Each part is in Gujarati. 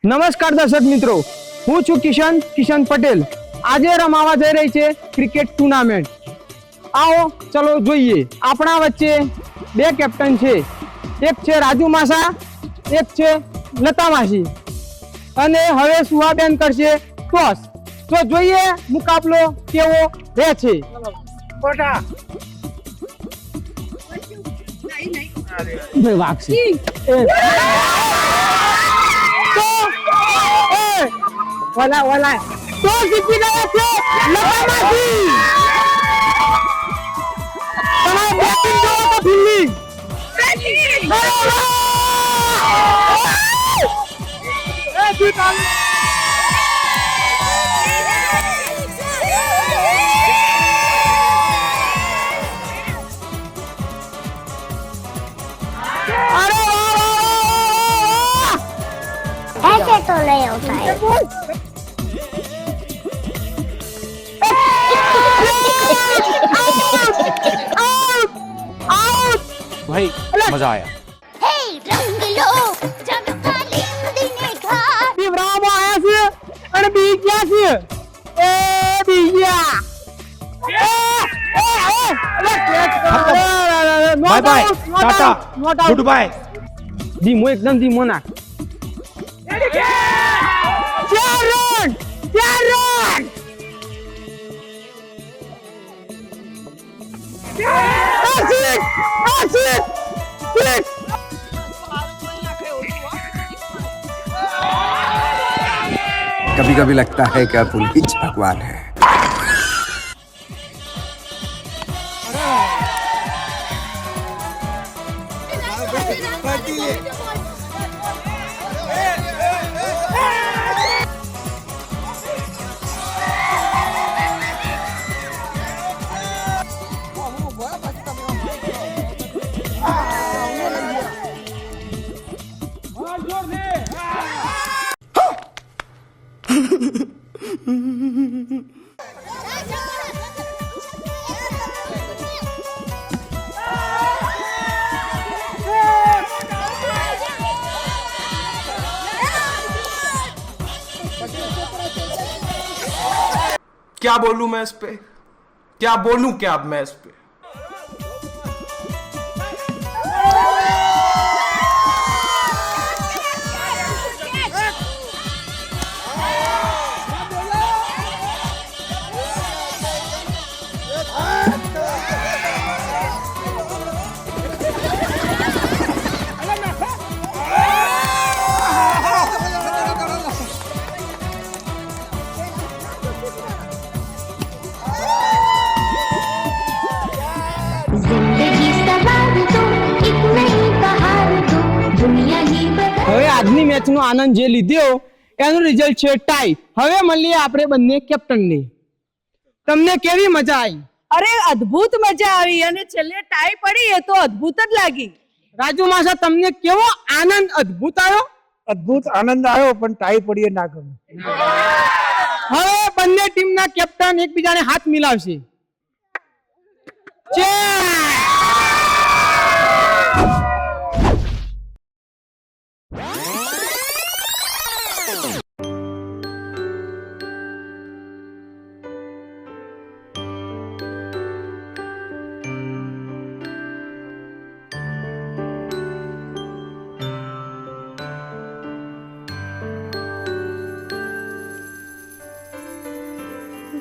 નમસ્કાર દર્શક મિત્રો, હું છું કિશન પટેલ. આજે રમાવા જઈ રહી છે ક્રિકેટ ટુર્નામેન્ટ. આવો ચલો જોઈએ. આપણા વચ્ચે બે કેપ્ટન છે, એક છે રાજુ માસા, એક છે લતા માસી, અને હવે સુહાબેન કરશે ટોસ. તો જોઈએ મુકાબલો કેવો રહે છે. વાગશે ઓલા તો જીતી ગયા છે લતામાસી. તમારે બેટિંગ જોવો તો ફિલ્ડિંગ. ऐसे तो नहीं होता है। भाई मजा आया। हे रंग लो जब कालिंदी ने घाट તીવરામાં આયા છે અને બી ગયા છે. એ બી ગયા. Bye bye, tata, goodbye. ધીમો એકદમ ધીમો નાખ. 4 રન. कभी कभी लगता है कि पुलिस भगवान है। क्या बोलूं मैं इस पे, क्या बोलूं क्या अब मैं इस पे। जिंदगी सवार दो एक नई बहार दो दुनिया ही बदल હવે આજની મેચનો આનંદ જે લીધો એનું રિઝલ્ટ છે ટાઈ. હવે મળીએ આપણે બંને કેપ્ટનને. તમને કેવી મજા આવી? અરે અદ્ભુત મજા આવી અને છેલ્લે ટાઈ પડી એ તો અદ્ભુત જ લાગી. રાજુ માસા, તમને કેવો આનંદ અદ્ભુત આવ્યો? અદ્ભુત આનંદ આવ્યો, પણ ટાઈ પડીએ ના ગમે. હવે બંને ટીમના કેપ્ટન એકબીજાને હાથ મિલાવશે.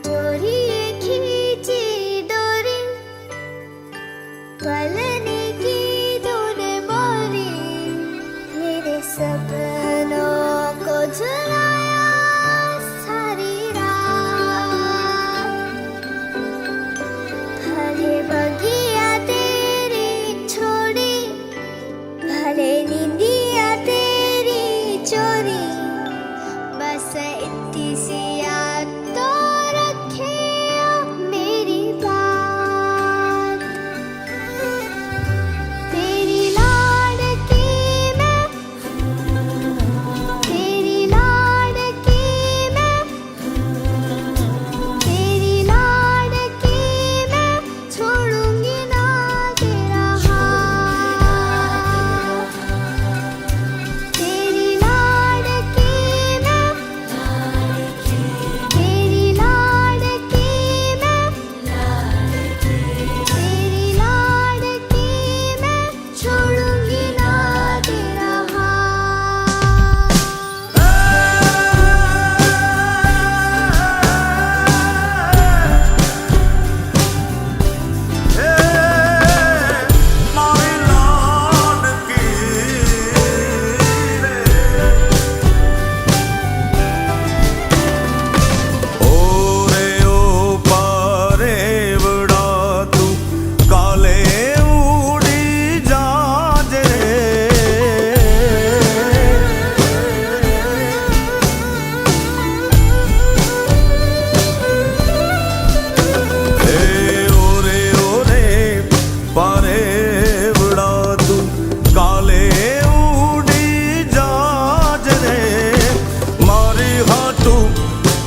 डोरी खींची डोरी पलने की धुन मोरी मेरे सपनों को झुलाया सारी रात भले बगिया तेरी छोड़ी भले नींदिया तेरी चोरी बस इतनी सी याद तो रखे मेरी बात तेरी लाडकी मैं तेरी लाडकी मैं तेरी लाडकी मैं छोड़ूंगी ना तेरा हाथ तेरी लाडकी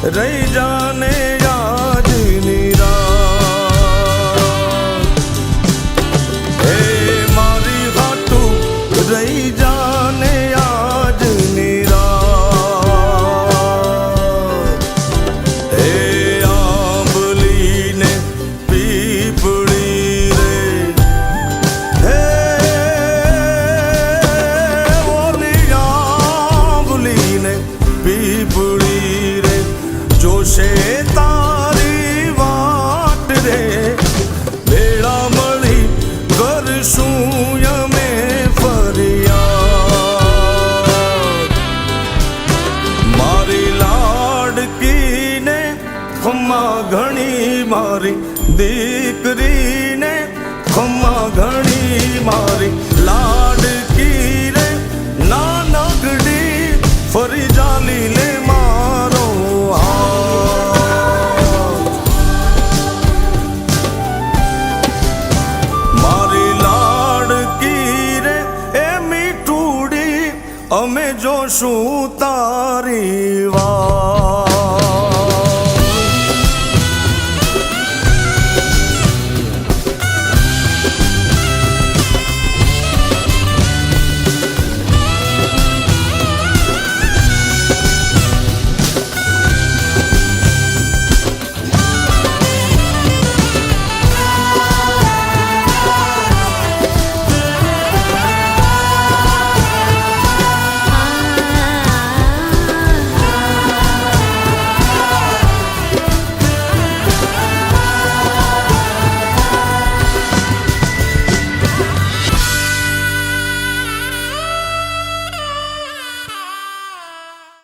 रही जाने આજની રાત હે મારી હાટું રહી જાને આજની રાત હે આંબલીને પીપળી રે હે ઓલી આંબલીને પીપળી રે જોશે તારી વાટ રે ભેળા મળી કરશું અમે ફરિયાદ મારી લાડકીને ખમ્મા ઘણી મારી દીકરીને ખમ્મા ઘણી મારી લાડકીને નાનકડી ફરી જાલી લે મારો હાથ મારી લાડકી રે એ મીઠુડી અમે જોશું તારી વાત